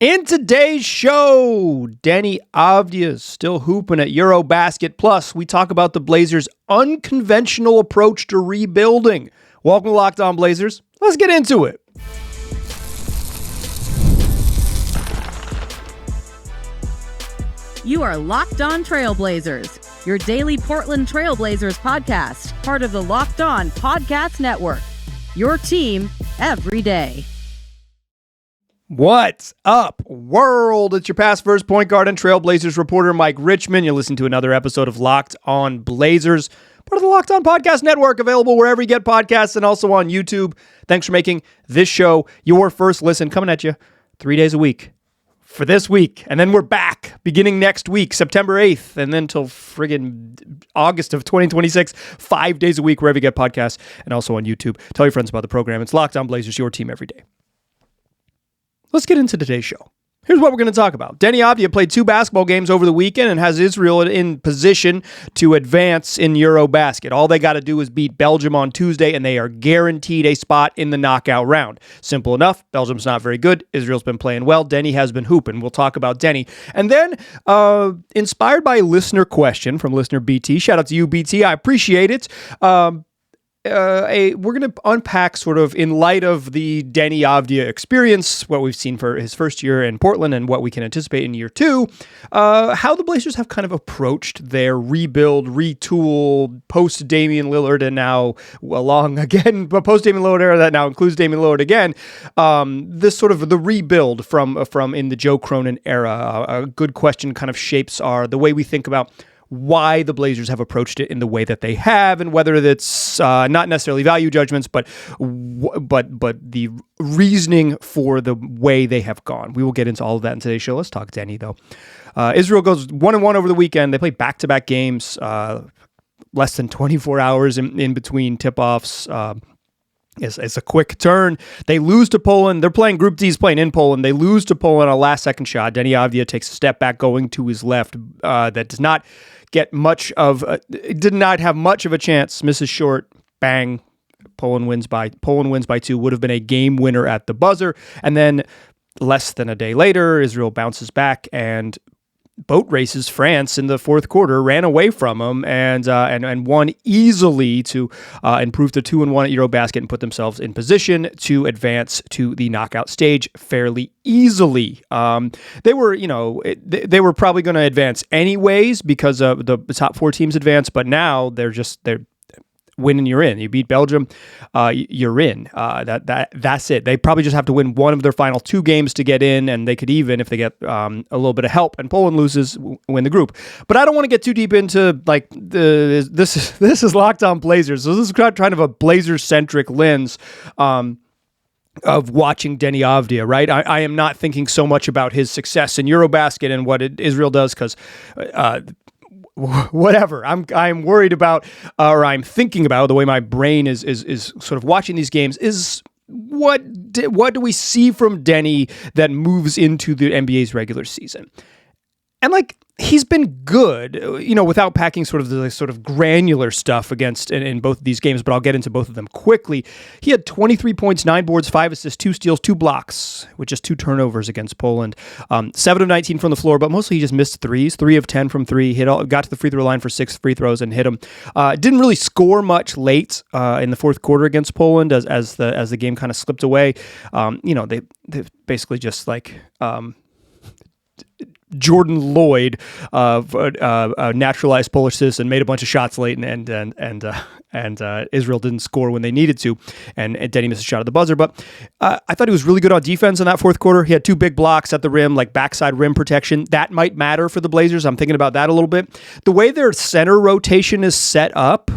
In today's show, Deni Avdija is still hooping at EuroBasket. Plus, we talk about the Blazers' unconventional approach to rebuilding. Welcome to Locked On Blazers. Let's get into it. You are Locked On Trailblazers, your daily Portland Trailblazers podcast, part of the Locked On Podcast Network. Your team every day. What's up, world? It's your past first point guard and Trailblazers reporter, Mike Richmond. You're listening to another episode of Locked On Blazers, part of the Locked On Podcast Network, available wherever you get podcasts and also on YouTube. Thanks for making this show your first listen, coming at you 3 days a week for this week. And then we're back beginning next week, September 8th, and then till friggin' August of 2026, 5 days a week, wherever you get podcasts and also on YouTube. Tell your friends about the program. It's Locked On Blazers, your team every day. Let's get into today's show. Here's what we're going to talk about. Deni Avdija played 2 basketball games over the weekend and has Israel in position to advance in EuroBasket. All they got to do is beat Belgium on Tuesday, and they are guaranteed a spot in the knockout round. Simple enough. Belgium's not very good. Israel's been playing well. Deni has been hooping. We'll talk about Deni. And then, inspired by a listener question from listener BT, shout out to you, BT. I appreciate it. We're going to unpack sort of in light of the Deni Avdija experience, what we've seen for his first year in Portland and what we can anticipate in year 2, how the Blazers have kind of approached their rebuild, retool, post-Damian Lillard and now along again, but post-Damian Lillard era that now includes Damian Lillard again, this sort of the rebuild from in the Joe Cronin era. A good question kind of shapes the way we think about why the Blazers have approached it in the way that they have, and whether that's not necessarily value judgments, but the reasoning for the way they have gone. We will get into all of that in today's show. Let's talk Deni, though. Israel goes 1-1 over the weekend. They play back-to-back games, less than 24 hours in between tip-offs. It's a quick turn. They lose to Poland. They're playing Group D's playing in Poland. They lose to Poland on a last-second shot. Deni Avdija takes a step back going to his left. That does not get much of did not have much of a chance. Misses short. Bang. Poland wins by 2. Would have been a game winner at the buzzer. And then less than a day later, Israel bounces back and boat races France in the fourth quarter, ran away from them, and won easily to improve to 2-1 at EuroBasket and put themselves in position to advance to the knockout stage fairly easily. They were probably going to advance anyways because of the top 4 teams advance, but now they're win and you're in. You beat Belgium, you're in. That's it. They probably just have to win one of their final 2 games to get in, and they could even, if they get a little bit of help and Poland loses, win the group. But I don't want to get too deep into this is Locked On Blazers, so this is kind of a Blazers-centric lens of watching Deni Avdija, right? I am not thinking so much about his success in EuroBasket and what Israel does, because whatever I'm worried about, or I'm thinking about, the way my brain is sort of watching these games is what do we see from Deni that moves into the NBA's regular season? And he's been good, without packing sort of the sort of granular stuff against in both of these games, but I'll get into both of them quickly. He had 23 points, 9 boards, 5 assists, 2 steals, 2 blocks, with just 2 turnovers against Poland. 7 of 19 from the floor, but mostly he just missed threes. 3 of 10 from 3. Got to the free throw line for 6 free throws and hit them. Didn't really score much late in the fourth quarter against Poland as the game kind of slipped away. They basically just Jordan Lloyd, a naturalized Polish citizen, made a bunch of shots late, and Israel didn't score when they needed to, and Deni missed a shot at the buzzer. But I thought he was really good on defense in that fourth quarter. He had 2 big blocks at the rim, backside rim protection. That might matter for the Blazers. I'm thinking about that a little bit. The way their center rotation is set up,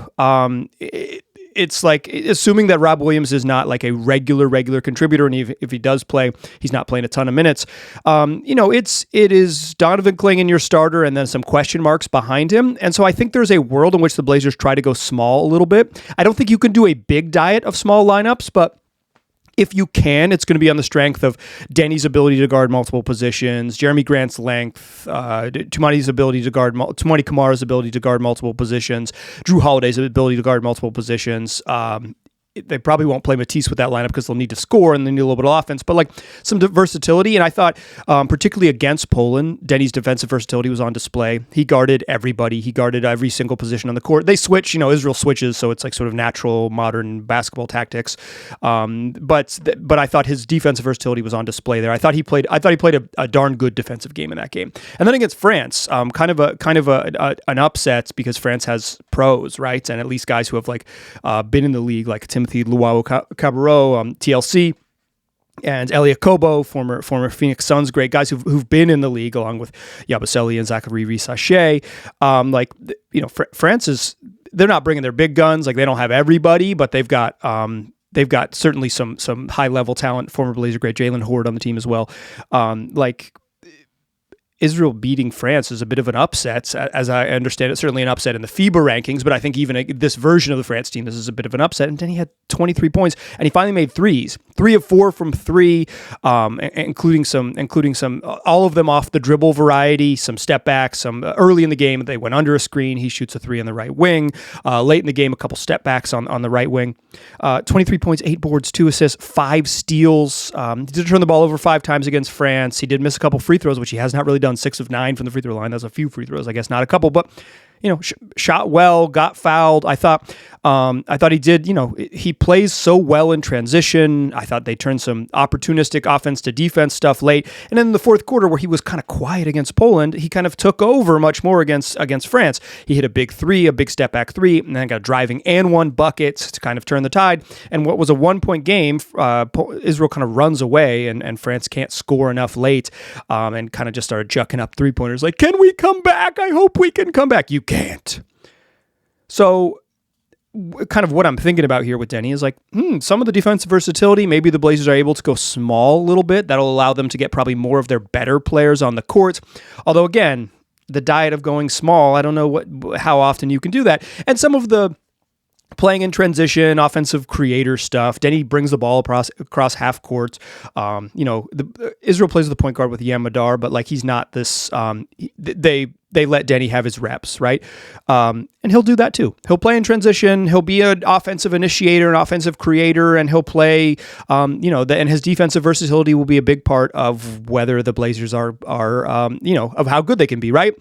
it's assuming that Rob Williams is not a regular contributor, and if he does play, he's not playing a ton of minutes. It is Donovan Clingan, your starter, and then some question marks behind him. And so I think there's a world in which the Blazers try to go small a little bit. I don't think you can do a big diet of small lineups, but if you can, it's going to be on the strength of Deni's ability to guard multiple positions, Jeremy Grant's length, Tumani Kamara's ability to guard multiple positions, Drew Holiday's ability to guard multiple positions, they probably won't play Matisse with that lineup because they'll need to score and they need a little bit of offense, but like some versatility. And I thought, particularly against Poland, Deni's defensive versatility was on display. He guarded everybody. He guarded every single position on the court. They switch, Israel switches, so it's like sort of natural modern basketball tactics. But I thought his defensive versatility was on display there. I thought he played a darn good defensive game in that game. And then against France, kind of an upset because France has pros, right? And at least guys who have like been in the league, like Timothy Luau-Cabarrot, TLC, and Elia Kobo, former Phoenix Suns great, guys who've been in the league along with Yabusele and Zachary Risache. France they're not bringing their big guns, like they don't have everybody, but they've got certainly some high level talent. Former Blazer great Jalen Horde on the team as well. Israel beating France is a bit of an upset, as I understand it. Certainly an upset in the FIBA rankings, but I think even this version of the France team, this is a bit of an upset. And then he had 23 points, and he finally made threes. 3 of 4 from 3, including some, all of them off the dribble variety, some step backs, some early in the game. They went under a screen. He shoots a 3 on the right wing. Late in the game, a couple step backs on the right wing. 23 points, 8 boards, 2 assists, 5 steals. He did turn the ball over 5 times against France. He did miss a couple free throws, which he has not really done. 6 of 9 from the free throw line. That's a few free throws, I guess, not a couple, but shot well, got fouled. I thought he did, he plays so well in transition. I thought they turned some opportunistic offense to defense stuff late. And then in the fourth quarter, where he was kind of quiet against Poland, he kind of took over much more against France. He hit a big 3, a big step back 3, and then got a driving and 1 bucket to kind of turn the tide. And what was a 1-point game, Israel kind of runs away, and France can't score enough late, and kind of just started jucking up 3-pointers. Like, can we come back? I hope we can come back. You can't. So kind of what I'm thinking about here with Deni is like, some of the defensive versatility, maybe the Blazers are able to go small a little bit. That'll allow them to get probably more of their better players on the court. Although, again, the diet of going small, I don't know how often you can do that. And some of the playing in transition, offensive creator stuff. Deni brings the ball across half court. Israel plays with the point guard with Yam Madar, but like he's not this. They let Deni have his reps, right? And he'll do that too. He'll play in transition. He'll be an offensive initiator, an offensive creator, and he'll play. And his defensive versatility will be a big part of whether the Blazers are of how good they can be, right?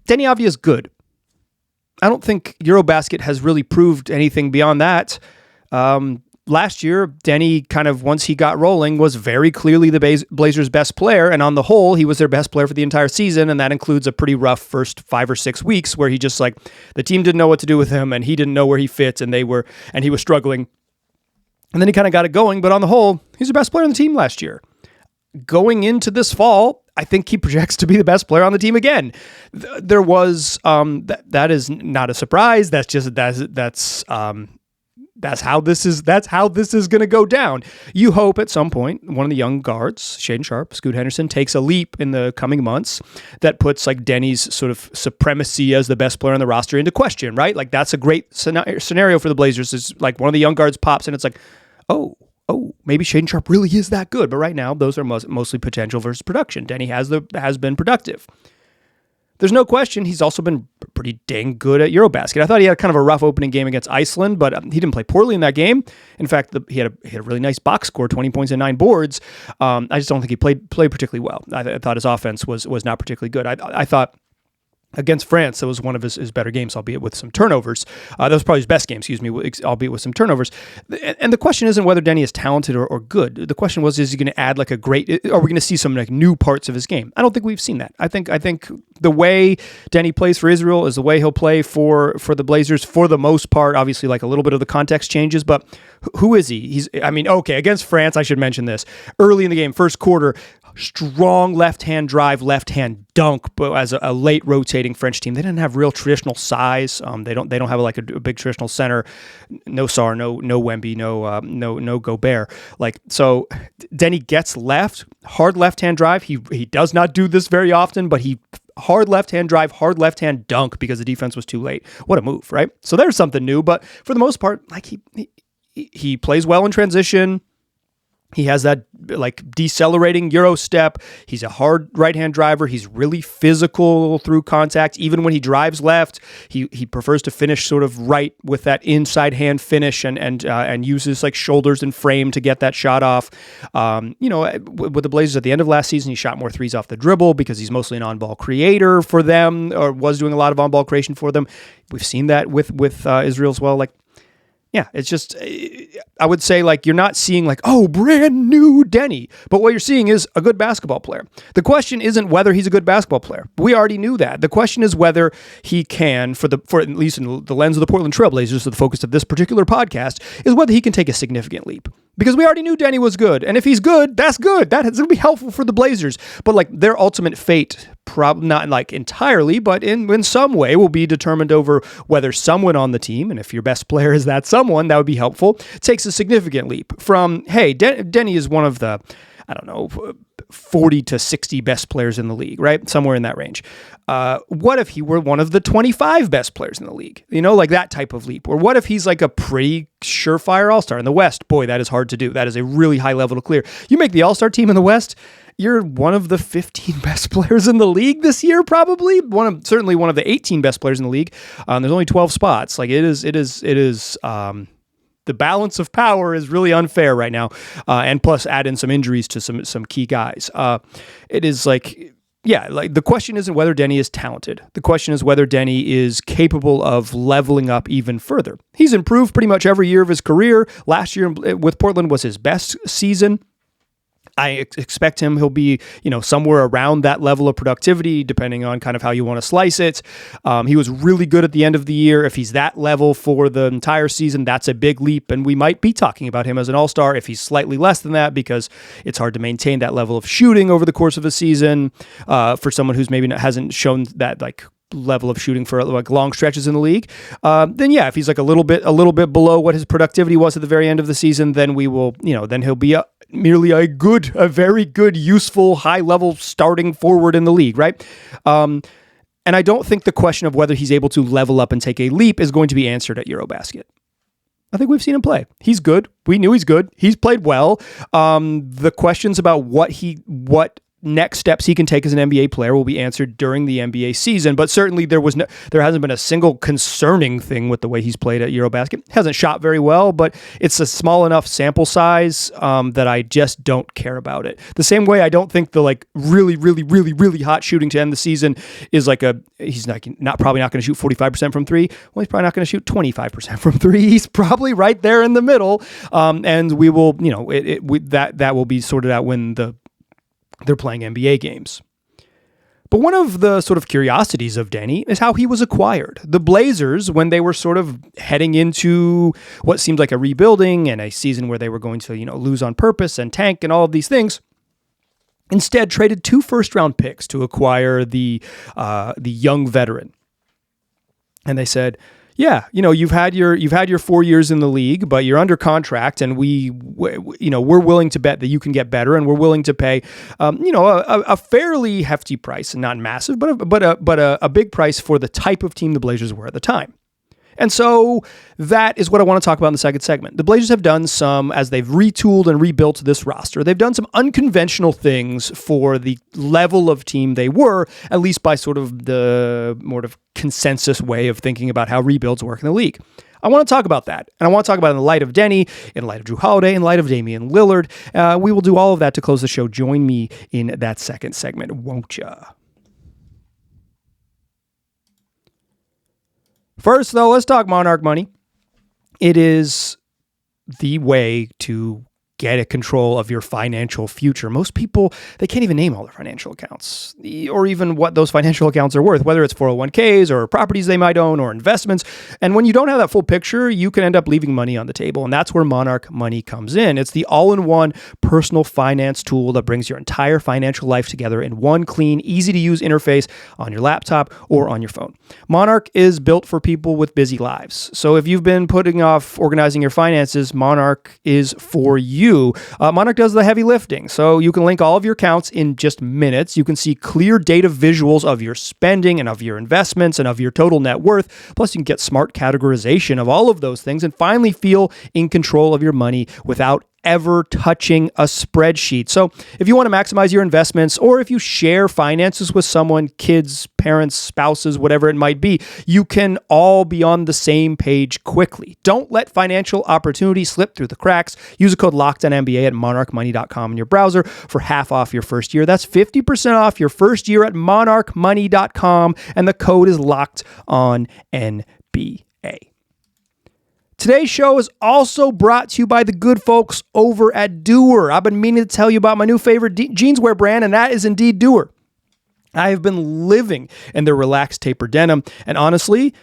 Deni Avdija is good. I don't think EuroBasket has really proved anything beyond that. Last year, Deni kind of, once he got rolling, was very clearly the Blazers' best player, and on the whole, he was their best player for the entire season, and that includes a pretty rough first 5 or 6 weeks where he just like, the team didn't know what to do with him, and he didn't know where he fit, and he was struggling. And then he kind of got it going, but on the whole, he's the best player on the team last year. Going into this fall, I think he projects to be the best player on the team again. There was that is not a surprise. That's just that's how this is going to go down. You hope at some point one of the young guards, Shaedon Sharpe, Scoot Henderson, takes a leap in the coming months that puts like Deni's sort of supremacy as the best player on the roster into question, right? Like that's a great scenario for the Blazers. Is like one of the young guards pops and it's like, oh, maybe Shaedon Sharpe really is that good. But right now, those are mostly potential versus production. Deni has been productive. There's no question he's also been pretty dang good at EuroBasket. I thought he had kind of a rough opening game against Iceland, but he didn't play poorly in that game. In fact, he had a really nice box score, 20 points and 9 boards. I just don't think he played particularly well. I thought his offense was not particularly good. I thought against France, that was one of his better games, albeit with some turnovers. That was probably his best game, albeit with some turnovers. And the question isn't whether Deni is talented or good. The question was, is he going to add like are we going to see some like new parts of his game? I don't think we've seen that. I think the way Deni plays for Israel is the way he'll play for the Blazers for the most part. Obviously, like a little bit of the context changes, but who is he? Against France, I should mention this. Early in the game, first quarter, strong left-hand drive, left-hand dunk, but as a late rotating French team, they didn't have real traditional size. They don't have like a big traditional center. No Sarr, no Wemby, no Gobert. Like so, Deni gets left, hard left-hand drive. He does not do this very often, but he hard left-hand drive, hard left-hand dunk because the defense was too late. What a move, right? So there's something new, but for the most part, like he plays well in transition. He has that like decelerating Euro step. He's a hard right-hand driver. He's really physical through contact. Even when he drives left, he prefers to finish sort of right with that inside hand finish and uses like shoulders and frame to get that shot off. With the Blazers at the end of last season, he shot more threes off the dribble because he's mostly an on-ball creator for them, or was doing a lot of on-ball creation for them. We've seen that with Israel as well. Like, yeah, it's just, I would say, like, you're not seeing like, oh, brand new Deni, but what you're seeing is a good basketball player. The question isn't whether he's a good basketball player. We already knew that. The question is whether he can, for at least in the lens of the Portland Trailblazers, so the focus of this particular podcast, is whether he can take a significant leap. Because we already knew Deni was good. And if he's good, that's good. That's going to be helpful for the Blazers. But like their ultimate fate, probably not like entirely, but in some way will be determined over whether someone on the team, and if your best player is that someone, that would be helpful, takes a significant leap from, hey, Deni is one of the, 40 to 60 best players in the league, right? Somewhere in that range. What if he were one of the 25 best players in the league? Like that type of leap. Or what if he's like a pretty surefire all-star in the West? Boy, that is hard to do. That is a really high level to clear. You make the all-star team in the West, you're one of the 15 best players in the league this year, probably. Certainly one of the 18 best players in the league. There's only 12 spots. Like it is. The balance of power is really unfair right now, and plus add in some injuries to some key guys. It is like, yeah, like the question isn't whether Deni is talented. The question is whether Deni is capable of leveling up even further. He's improved pretty much every year of his career. Last year with Portland was his best season. I expect he'll be, somewhere around that level of productivity, depending on kind of how you want to slice it. He was really good at the end of the year. If he's that level for the entire season, that's a big leap, and we might be talking about him as an all-star. If he's slightly less than that, because it's hard to maintain that level of shooting over the course of a season for someone who's maybe hasn't shown that like level of shooting for like long stretches in the league, then yeah, if he's like a little bit below what his productivity was at the very end of the season, then we will, then he'll be merely a very good, useful, high-level starting forward in the league, right? And I don't think the question of whether he's able to level up and take a leap is going to be answered at EuroBasket. I think we've seen him play. He's good. We knew he's good. He's played well. The questions about what next steps he can take as an NBA player will be answered during the NBA season, but certainly there hasn't been a single concerning thing with the way he's played at EuroBasket. Hasn't shot very well, but it's a small enough sample size that I just don't care about it. The same way I don't think the like really hot shooting to end the season is like he's probably not going to shoot 45% from three. Well, he's probably not going to shoot 25% from three. He's probably right there in the middle, and we will, that will be sorted out when they're playing NBA games. But one of the sort of curiosities of Deni is how he was acquired. The Blazers, when they were sort of heading into what seemed like a rebuilding and a season where they were going to, lose on purpose and tank and all of these things, instead traded 2 first-round picks to acquire the young veteran. And they said, yeah, you've had your 4 years in the league, but you're under contract, and we're willing to bet that you can get better, and we're willing to pay, a fairly hefty price, and not massive, but a big price for the type of team the Blazers were at the time. And so that is what I want to talk about in the second segment. The Blazers have done some, as they've retooled and rebuilt this roster, they've done some unconventional things for the level of team they were, at least by sort of the more of consensus way of thinking about how rebuilds work in the league. I want to talk about that, and I want to talk about it in the light of Deni, in light of Drew Holiday, in light of Damian Lillard. We will do all of that to close the show. Join me in that second segment, won't ya? First, though, let's talk Monarch Money. It is the way to get a control of your financial future. Most people, they can't even name all their financial accounts or even what those financial accounts are worth, whether it's 401ks or properties they might own or investments. And when you don't have that full picture, you can end up leaving money on the table. And that's where Monarch Money comes in. It's the all-in-one personal finance tool that brings your entire financial life together in one clean, easy-to-use interface on your laptop or on your phone. Monarch is built for people with busy lives. So if you've been putting off organizing your finances, Monarch is for you. Monarch does the heavy lifting, so you can link all of your accounts in just minutes. You can see clear data visuals of your spending and of your investments and of your total net worth. Plus, you can get smart categorization of all of those things and finally feel in control of your money without ever touching a spreadsheet. So if you want to maximize your investments, or if you share finances with someone, kids, parents, spouses, whatever it might be, you can all be on the same page quickly. Don't let financial opportunity slip through the cracks. Use the code LOCKEDONNBA at monarchmoney.com in your browser for half off your first year. That's 50% off your first year at monarchmoney.com, and the code is LOCKEDONNBA. Today's show is also brought to you by the good folks over at Doer. I've been meaning to tell you about my new favorite jeanswear brand, and that is indeed Doer. I have been living in their relaxed taper denim, and honestly,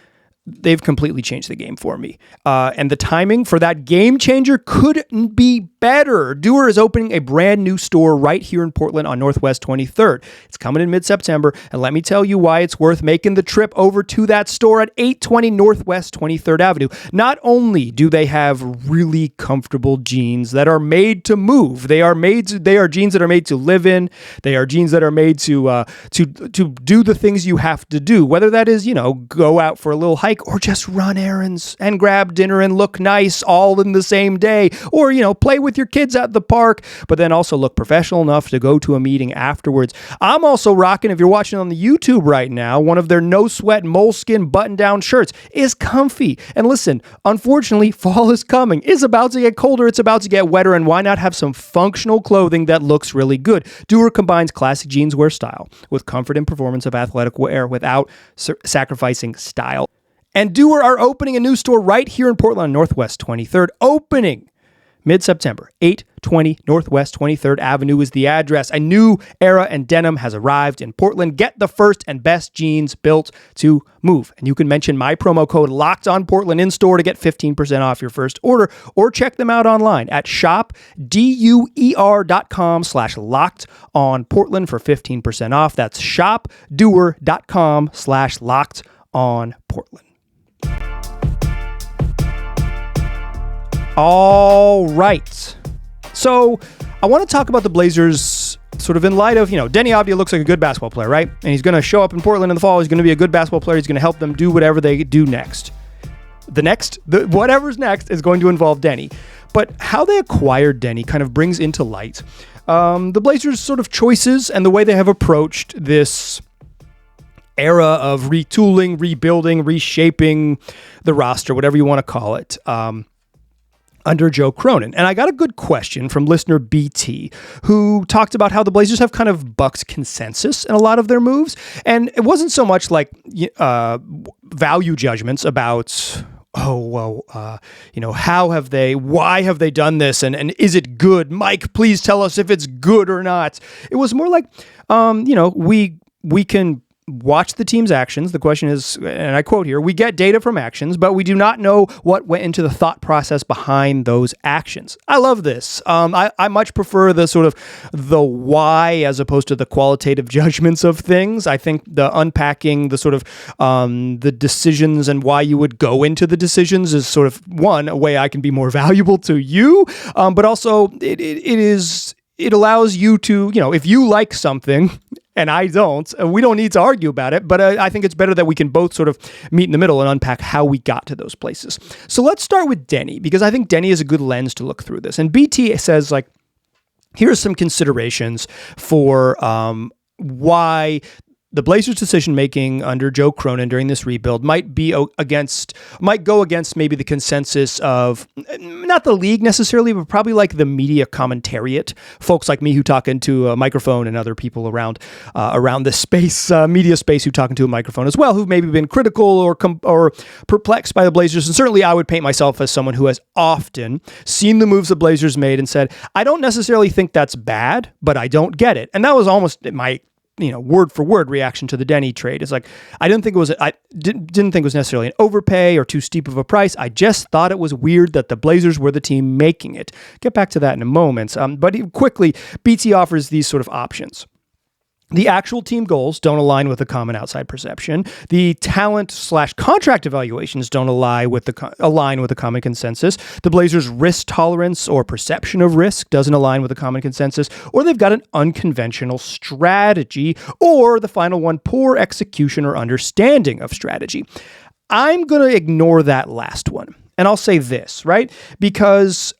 they've completely changed the game for me. And the timing for that game changer couldn't be better. Doer is opening a brand new store right here in Portland on Northwest 23rd. It's coming in mid-September, and let me tell you why it's worth making the trip over to that store at 820 Northwest 23rd Avenue. Not only do they have really comfortable jeans that are made to move, they are jeans that are made to live in. They are jeans that are made to do the things you have to do, whether that is, go out for a little hike, or just run errands and grab dinner and look nice all in the same day, or, play with your kids at the park, but then also look professional enough to go to a meeting afterwards. I'm also rocking, if you're watching on the YouTube right now, one of their no sweat moleskin button-down shirts. Is comfy. And listen, unfortunately, fall is coming. It's about to get colder. It's about to get wetter. And why not have some functional clothing that looks really good? Doer combines classic jeanswear style with comfort and performance of athletic wear without sacrificing style. And Doer are opening a new store right here in Portland on Northwest 23rd, opening mid-September. 820 Northwest 23rd Avenue is the address. A new era in denim has arrived in Portland. Get the first and best jeans built to move. And you can mention my promo code LOCKEDONPORTLAND in store to get 15% off your first order, or check them out online at shopdoer.com/LockedOnPortland for 15% off. That's shopdoer.com/LockedOnPortland. All right. So I want to talk about the Blazers sort of in light of, Deni Avdija looks like a good basketball player, right? And he's going to show up in Portland in the fall. He's going to be a good basketball player. He's going to help them do whatever they do next. Whatever's next is going to involve Deni. But how they acquired Deni kind of brings into light the Blazers' sort of choices and the way they have approached this era of retooling, rebuilding, reshaping the roster, whatever you want to call it, under Joe Cronin. And I got a good question from listener BT, who talked about how the Blazers have kind of bucked consensus in a lot of their moves. And it wasn't so much like value judgments about, why have they done this? And is it good? Mike, please tell us if it's good or not. It was more like, we can watch the team's actions. The question is, and I quote here, we get data from actions, but we do not know what went into the thought process behind those actions. I love this. I much prefer the sort of the why as opposed to the qualitative judgments of things. I think the unpacking, the sort of the decisions and why you would go into the decisions is sort of a way I can be more valuable to you. But also it allows you to, if you like something and I don't, we don't need to argue about it, but I think it's better that we can both sort of meet in the middle and unpack how we got to those places. So let's start with Deni, because I think Deni is a good lens to look through this. And BT says, here's some considerations for why the Blazers' decision-making under Joe Cronin during this rebuild might go against maybe the consensus of, not the league necessarily, but probably like the media commentariat, folks like me who talk into a microphone, and other people around this space, media space, who talk into a microphone as well, who've maybe been critical or perplexed by the Blazers. And certainly I would paint myself as someone who has often seen the moves the Blazers made and said, I don't necessarily think that's bad, but I don't get it. And that was almost my word for word reaction to the Deni trade. It's like, I didn't think it was necessarily an overpay or too steep of a price. I just thought it was weird that the Blazers were the team making it. Get back to that in a moment. But quickly, BT offers these sort of options. The actual team goals don't align with the common outside perception. The talent/contract evaluations don't align with the common consensus. The Blazers' risk tolerance or perception of risk doesn't align with the common consensus. Or they've got an unconventional strategy. Or the final one, poor execution or understanding of strategy. I'm going to ignore that last one. And I'll say this, right? Because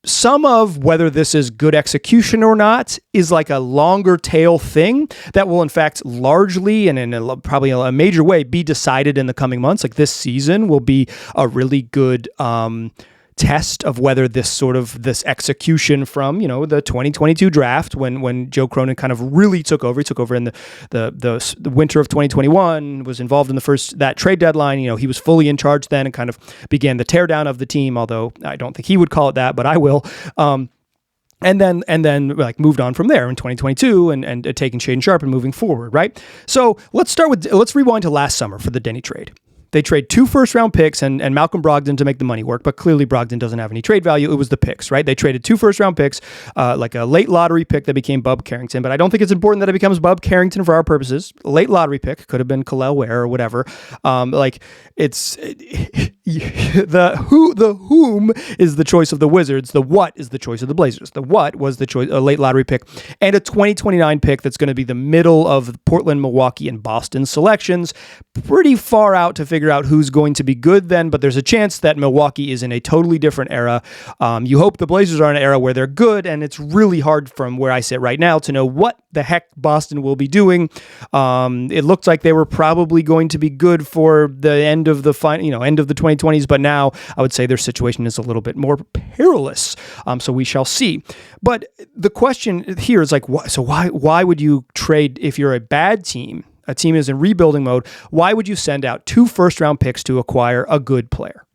some of whether this is good execution or not is like a longer tail thing that will in fact largely and in probably a major way be decided in the coming months. Like this season will be a really good test of whether this execution from, the 2022 draft when Joe Cronin kind of really took over. He took over in the winter of 2021, was involved in that trade deadline. He was fully in charge then and kind of began the teardown of the team, although I don't think he would call it that, but I will. And then like moved on from there in 2022 and taking Shaedon Sharpe and moving forward, right? So let's rewind to last summer for the Deni trade. They trade 2 first-round picks and Malcolm Brogdon to make the money work, but clearly Brogdon doesn't have any trade value. It was the picks, right? They traded 2 first-round picks, like a late lottery pick that became Bub Carrington, but I don't think it's important that it becomes Bub Carrington for our purposes. A late lottery pick could have been Kel'el Ware or whatever. The whom is the choice of the Wizards. The what is the choice of the Blazers. The what was the choice, a late lottery pick and a 2029 pick that's going to be the middle of Portland, Milwaukee, and Boston selections. Pretty far out to figure out who's going to be good then, but there's a chance that Milwaukee is in a totally different era. You hope the Blazers are in an era where they're good, and it's really hard from where I sit right now to know what the heck Boston will be doing. It looked like they were probably going to be good for the end of the end of the 2020s, but now I would say their situation is a little bit more perilous. So we shall see. But the question here is like, why would you trade if you're a bad team? A team is in rebuilding mode. Why would you send out 2 first-round picks to acquire a good player?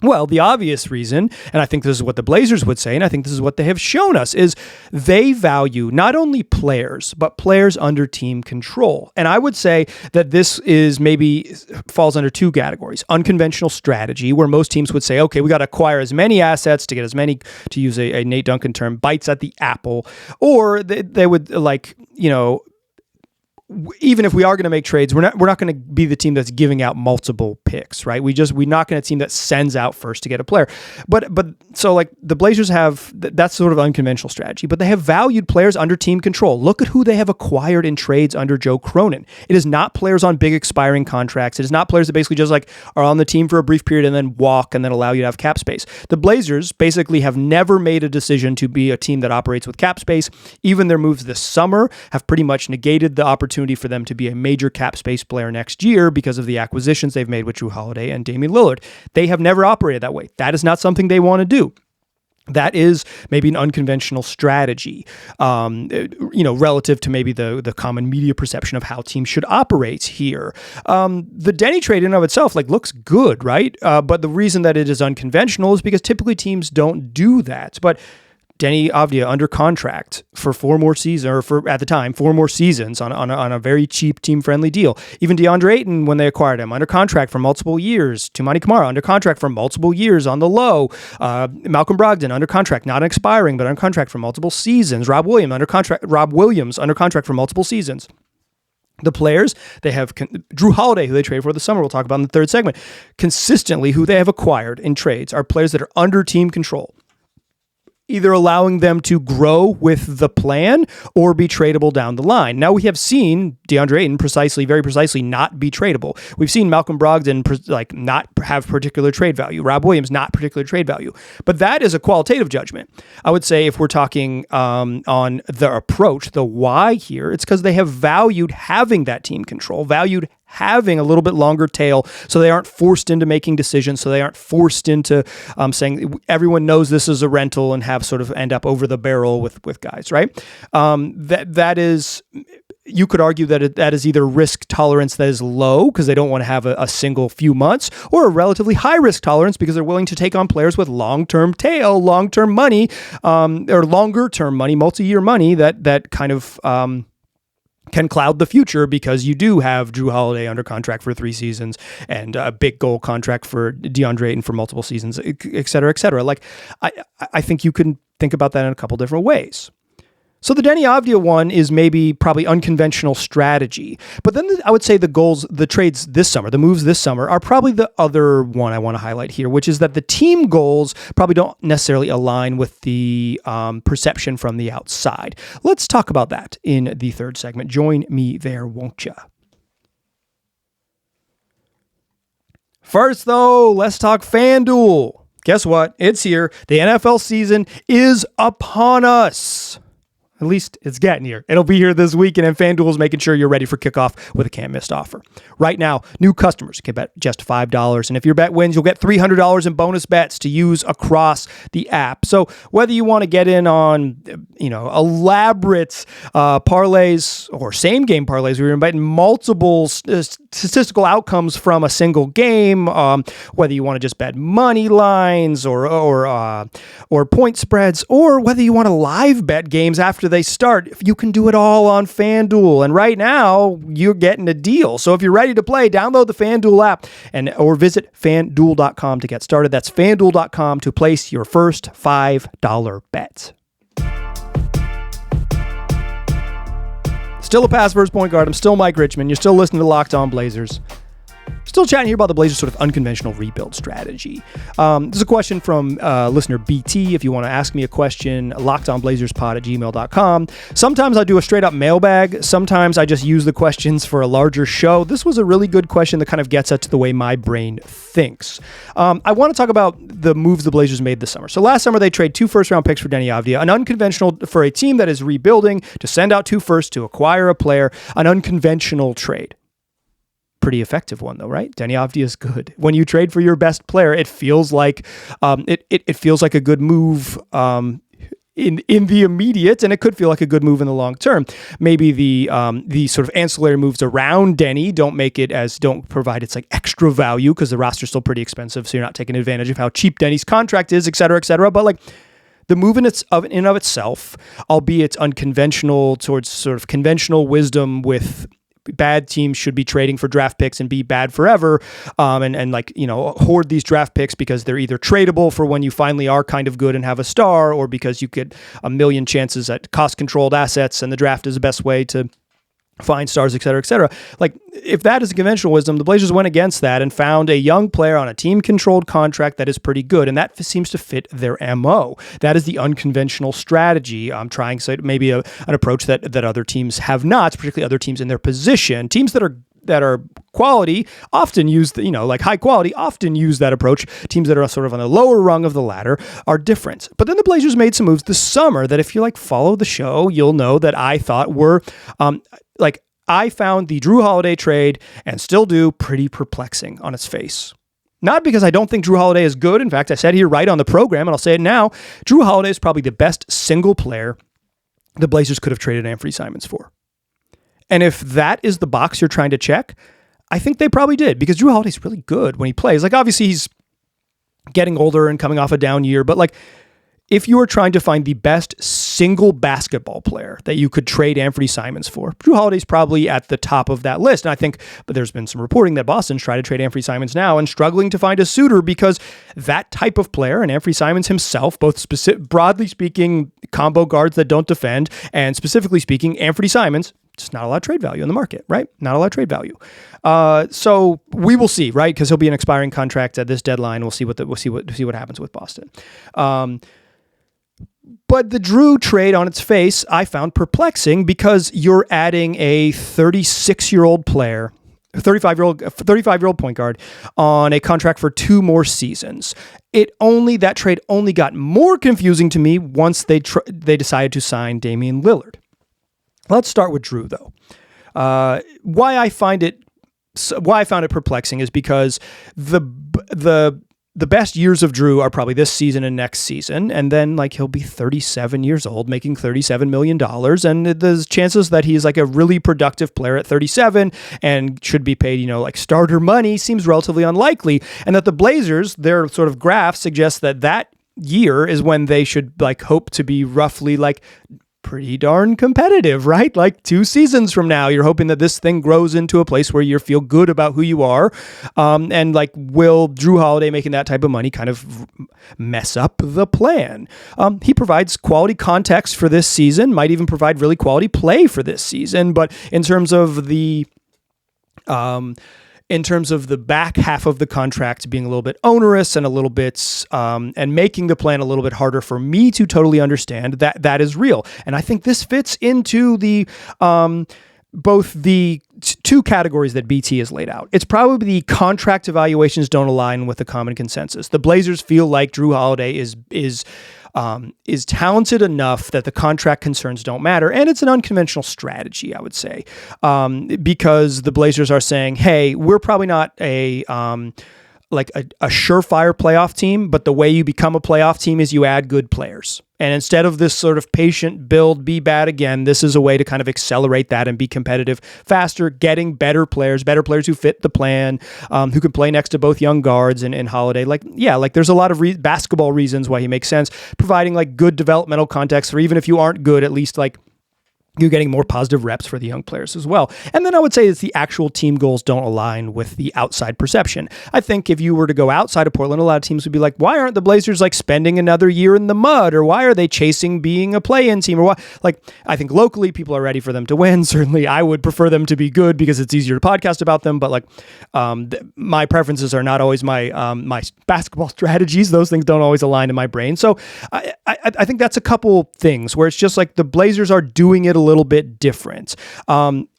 Well, the obvious reason, and I think this is what the Blazers would say, and I think this is what they have shown us, is they value not only players, but players under team control. And I would say that this is maybe falls under 2 categories. Unconventional strategy, where most teams would say, okay, we got to acquire as many assets to get as many, to use a Nate Duncan term, bites at the apple. Or they would even if we are going to make trades, we're not going to be the team that's giving out multiple picks, right? We're not going to team that sends out first to get a player. But so like the Blazers have that's sort of unconventional strategy, but they have valued players under team control. Look at who they have acquired in trades under Joe Cronin. It is not players on big expiring contracts. It is not players that basically just like are on the team for a brief period and then walk and then allow you to have cap space. The Blazers basically have never made a decision to be a team that operates with cap space. Even their moves this summer have pretty much negated the opportunity for them to be a major cap space player next year because of the acquisitions they've made with Jrue Holiday and Damian Lillard. They have never operated that way. That is not something they want to do. That is maybe an unconventional strategy, relative to maybe the common media perception of how teams should operate here. The Deni trade in and of itself looks good, right? But the reason that it is unconventional is because typically teams don't do that. But Deni Avdija under contract for 4 more seasons, or for at the time 4 more seasons on a very cheap team-friendly deal. Even DeAndre Ayton, when they acquired him, under contract for multiple years. Tumani Kamara under contract for multiple years on the low. Malcolm Brogdon under contract, not expiring, but under contract for multiple seasons. Rob Williams under contract for multiple seasons. The players, they have Jrue Holiday, who they traded for this summer, we'll talk about in the third segment. Consistently, who they have acquired in trades are players that are under team control, either allowing them to grow with the plan or be tradable down the line. Now we have seen DeAndre Ayton very precisely not be tradable. We've seen Malcolm Brogdon not have particular trade value. Rob Williams not particular trade value. But that is a qualitative judgment. I would say if we're talking on the approach, the why here, it's because they have valued having that team control, valued having a little bit longer tail so they aren't forced into making decisions, so they aren't forced into saying everyone knows this is a rental and have sort of end up over the barrel with guys, right? That is, you could argue that that is either risk tolerance that is low because they don't want to have a single few months, or a relatively high risk tolerance because they're willing to take on players with long-term tail, long-term money, or longer-term money, multi-year money that kind of can cloud the future because you do have Jrue Holiday under contract for 3 seasons and a big goal contract for DeAndre Ayton for multiple seasons, et cetera, et cetera. I think you can think about that in a couple different ways. So the Deni Avdija one is probably unconventional strategy. But then I would say the trades this summer, the moves this summer are probably the other one I want to highlight here, which is that the team goals probably don't necessarily align with the perception from the outside. Let's talk about that in the third segment. Join me there, won't ya? First, though, let's talk FanDuel. guess what? It's here. The NFL season is upon us. At least it's getting here. It'll be here this weekend, and FanDuel is making sure you're ready for kickoff with a can't-miss offer. Right now, new customers can bet just $5, and if your bet wins, you'll get $300 in bonus bets to use across the app. So whether you want to get in on, elaborate parlays or same-game parlays where you're betting multiple statistical outcomes from a single game, whether you want to just bet money lines or point spreads, or whether you want to live bet games after they start, you can do it all on FanDuel. And right now, you're getting a deal. So if you're ready to play, download the FanDuel app or visit FanDuel.com to get started. That's FanDuel.com to place your first $5 bet. Still a pass first point guard. I'm still Mike Richmond. You're still listening to Locked On Blazers. Still chatting here about the Blazers' sort of unconventional rebuild strategy. There's a question from listener BT. If you want to ask me a question, lockedonblazerspod@gmail.com. Sometimes I do a straight up mailbag. Sometimes I just use the questions for a larger show. This was a really good question that kind of gets at the way my brain thinks. I want to talk about the moves the Blazers made this summer. So last summer, they traded 2 first-round picks for Deni Avdija, an unconventional for a team that is rebuilding to send out 2 firsts to acquire a player, an unconventional trade. Pretty effective one though, right? Deni Avdija is good. When you trade for your best player, it feels like it feels like a good move in the immediate, and it could feel like a good move in the long term. Maybe the sort of ancillary moves around Deni don't provide its like extra value because the roster's still pretty expensive, so you're not taking advantage of how cheap Deni's contract is, et cetera, et cetera. But like the move in of itself, albeit unconventional towards sort of conventional wisdom with bad teams should be trading for draft picks and be bad forever, and hoard these draft picks because they're either tradable for when you finally are kind of good and have a star, or because you get a million chances at cost-controlled assets and the draft is the best way to find stars, et cetera, et cetera. Like, if that is conventional wisdom, the Blazers went against that and found a young player on a team-controlled contract that is pretty good, and that seems to fit their MO. That is the unconventional strategy. I'm trying maybe an approach that other teams have not, particularly other teams in their position. Teams that are quality often use high quality often use that approach. Teams that are sort of on the lower rung of the ladder are different. But then the Blazers made some moves this summer that, if you follow the show, you'll know that I thought were I found the Jrue Holiday trade, and still do, pretty perplexing on its face. Not because I don't think Jrue Holiday is good. In fact, I said here right on the program, and I'll say it now, Jrue Holiday is probably the best single player the Blazers could have traded Anthony Simons for. And if that is the box you're trying to check, I think they probably did, because Jrue Holiday's really good when he plays. Like, obviously he's getting older and coming off a down year, but if you were trying to find the best single basketball player that you could trade Anthony Simons for, Jrue Holiday's probably at the top of that list. And I think, but there's been some reporting that Boston's trying to trade Anthony Simons now and struggling to find a suitor, because that type of player, and Anthony Simons himself, both broadly speaking, combo guards that don't defend, and specifically speaking, Anthony Simons, just not a lot of trade value in the market, right? Not a lot of trade value. So we will see, right? Because he'll be an expiring contract at this deadline. We'll see what happens with Boston. But the Jrue trade on its face, I found perplexing, because you're adding a 36-year-old player, a 35-year-old point guard on a contract for 2 more seasons. That trade only got more confusing to me once they decided to sign Damian Lillard. Let's start with Jrue, though. Why I found it perplexing is because the best years of Jrue are probably this season and next season, and then he'll be 37 years old, making $37 million, and there's chances that he's a really productive player at 37 and should be paid, starter money seems relatively unlikely, and that the Blazers, their sort of graph suggests that year is when they should hope to be roughly pretty darn competitive, right? 2 seasons from now, you're hoping that this thing grows into a place where you feel good about who you are. And will Jrue Holiday making that type of money kind of mess up the plan? He provides quality context for this season, might even provide really quality play for this season. But in terms of the back half of the contract being a little bit onerous and a little bit, and making the plan a little bit harder for me to totally understand, that is real. And I think this fits into the both the two categories that BT has laid out. It's probably the contract evaluations don't align with the common consensus. The Blazers feel like Drew Holiday is talented enough that the contract concerns don't matter. And it's an unconventional strategy, I would say, because the Blazers are saying, hey, we're probably not a surefire playoff team, but the way you become a playoff team is you add good players. And instead of this sort of patient build, be bad again, this is a way to kind of accelerate that and be competitive faster, getting better players who fit the plan, who can play next to both young guards and Holiday. There's a lot of basketball reasons why he makes sense, providing like good developmental context for even if you aren't good, at least like you're getting more positive reps for the young players as well. And then I would say it's the actual team goals don't align with the outside perception. I think if you were to go outside of Portland, a lot of teams would be like, why aren't the Blazers like spending another year in the mud? Or why are they chasing being a play-in team? Or why? Like, I think locally people are ready for them to win. Certainly I would prefer them to be good because it's easier to podcast about them. But like, my preferences are not always my basketball strategies. Those things don't always align in my brain. So I think that's a couple things where it's just like the Blazers are doing it a little bit different.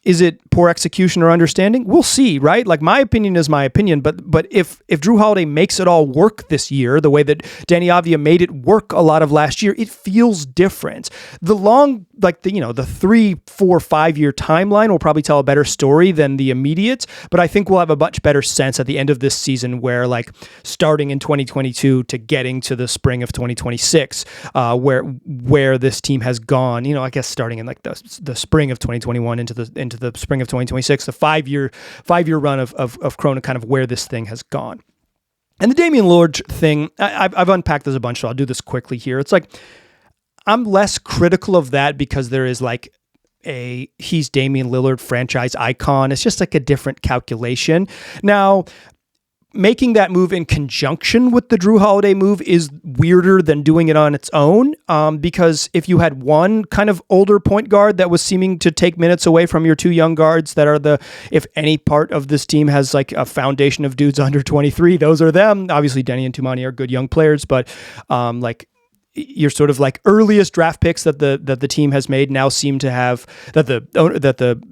Is it poor execution or understanding? We'll see, right? Like my opinion is my opinion, but if Drew Holiday makes it all work this year, the way that Deni Avdija made it work a lot of last year, it feels different. The long, like the 3, 4, 5 year timeline will probably tell a better story than the immediate, but I think we'll have a much better sense at the end of this season where like starting in 2022 to getting to the spring of 2026, where this team has gone, I guess starting in like the spring of 2021 into the spring of 2026, the five-year run of Cronin, kind of where this thing has gone. And the Damian Lillard thing, I've unpacked this a bunch, so I'll do this quickly here. It's like, I'm less critical of that because there is like he's Damian Lillard franchise icon. It's just like a different calculation. Now, making that move in conjunction with the Drew Holiday move is weirder than doing it on its own, because if you had one kind of older point guard that was seeming to take minutes away from your two young guards that are if any part of this team has like a foundation of dudes under 23, those are them. Obviously, Deni and Tumani are good young players, but your sort of like earliest draft picks that the team has made now seem to have that the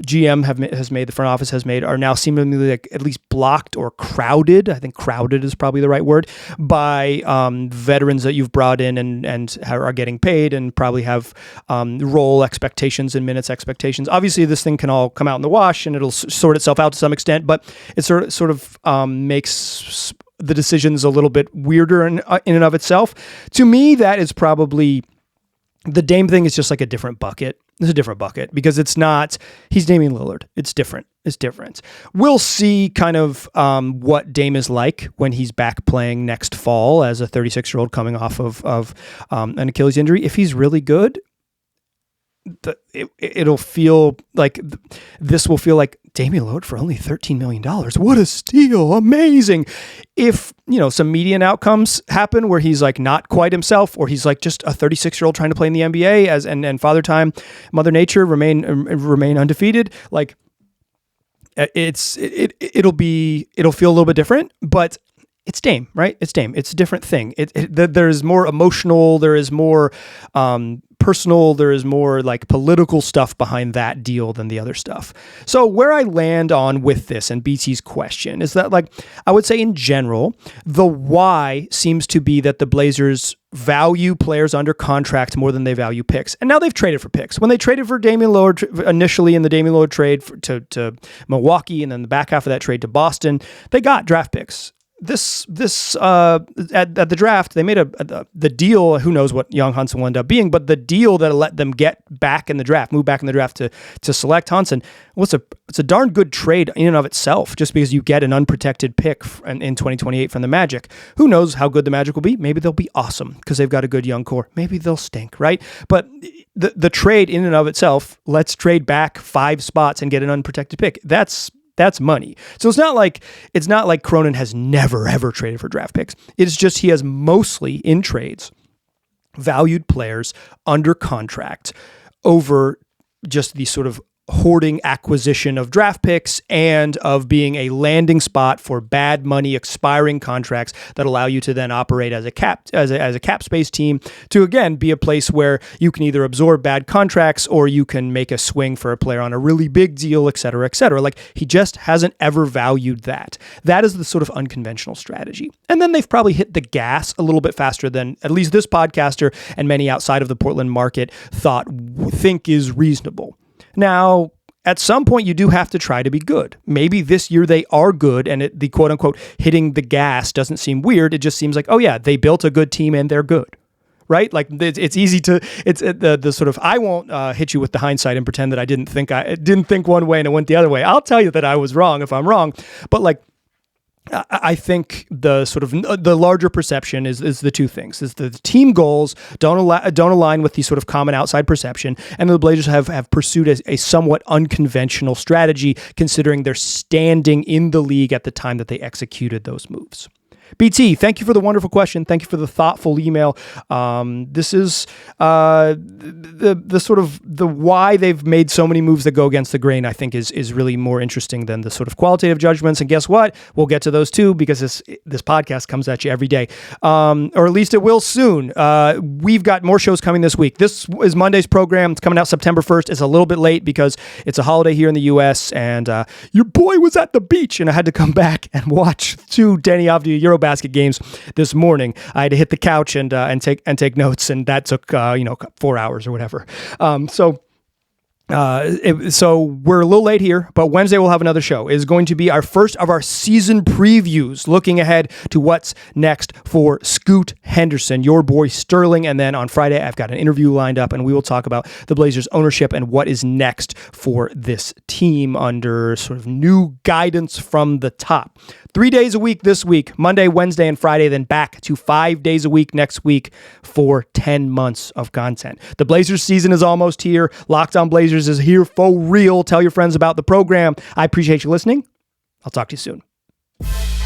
GM has made, the front office has made, are now seemingly like at least blocked or crowded. I think crowded is probably the right word, by veterans that you've brought in and are getting paid and probably have role expectations and minutes expectations. Obviously, this thing can all come out in the wash and it'll sort itself out to some extent, but it sort of makes the decision's a little bit weirder in and of itself. To me, that is probably the Dame thing is just like a different bucket. It's a different bucket because it's not, he's Damian Lillard. It's different. We'll see kind of what Dame is like when he's back playing next fall as a 36-year-old coming off of an Achilles injury. If he's really good, it'll feel like this will feel like Damian Lillard for only $13 million. What a steal. Amazing. If, some median outcomes happen where he's like not quite himself, or he's like just a 36-year-old trying to play in the NBA and Father Time, Mother Nature remain undefeated, like it'll feel a little bit different, but it's Dame, right? It's Dame. It's a different thing. There's more emotional, there is more personal, there is more like political stuff behind that deal than the other stuff. So where I land on with this and BT's question is that, like, I would say in general, the why seems to be that the Blazers value players under contract more than they value picks. And now they've traded for picks. When they traded for Damian Lillard initially in the Damian Lillard trade to Milwaukee, and then the back half of that trade to Boston, they got draft picks. This at the draft, they made the deal. Who knows what Young Hunson will end up being, but the deal that let them get back in the draft, move back in the draft to select Hunson, it's a darn good trade in and of itself. Just because you get an unprotected pick in 2028 from the Magic, who knows how good the Magic will be? Maybe they'll be awesome because they've got a good young core. Maybe they'll stink, right? But the trade in and of itself, let's trade back 5 spots and get an unprotected pick. That's money. So it's not like Cronin has never, ever traded for draft picks. It's just he has mostly in trades valued players under contract over just the sort of hoarding acquisition of draft picks and of being a landing spot for bad money expiring contracts that allow you to then operate as a cap space team to, again, be a place where you can either absorb bad contracts or you can make a swing for a player on a really big deal, et cetera, et cetera. Like, he just hasn't ever valued that. That is the sort of unconventional strategy. And then they've probably hit the gas a little bit faster than at least this podcaster and many outside of the Portland market think is reasonable. Now, at some point, you do have to try to be good. Maybe this year they are good, and the quote-unquote hitting the gas doesn't seem weird. It just seems like, oh yeah, they built a good team and they're good, right? Like, it's easy to, it's the sort of, I won't hit you with the hindsight and pretend that I didn't think one way and it went the other way. I'll tell you that I was wrong if I'm wrong, but like, I think the sort of the larger perception is the two things: is the team goals don't align with the sort of common outside perception, and the Blazers have pursued a somewhat unconventional strategy considering their standing in the league at the time that they executed those moves. BT, thank you for the wonderful question. Thank you for the thoughtful email. This is the sort of the why they've made so many moves that go against the grain, I think is really more interesting than the sort of qualitative judgments. And guess what? We'll get to those too, because this podcast comes at you every day, or at least it will soon. We've got more shows coming this week. This is Monday's program. It's coming out September 1st. It's a little bit late because it's a holiday here in the U.S. and your boy was at the beach and I had to come back and watch 2 Deni Avdija EuroBasket games this morning. I had to hit the couch and take notes, and that took 4 hours or whatever. So we're a little late here, but Wednesday we'll have another show. It is going to be our first of our season previews, looking ahead to what's next for Scoot Henderson, your boy Sterling. And then on Friday, I've got an interview lined up, and we will talk about the Blazers ownership and what is next for this team under sort of new guidance from the top. 3 days a week this week, Monday, Wednesday, and Friday, then back to 5 days a week next week for 10 months of content. The Blazers season is almost here. Locked On Blazers is here for real. Tell your friends about the program. I appreciate you listening. I'll talk to you soon.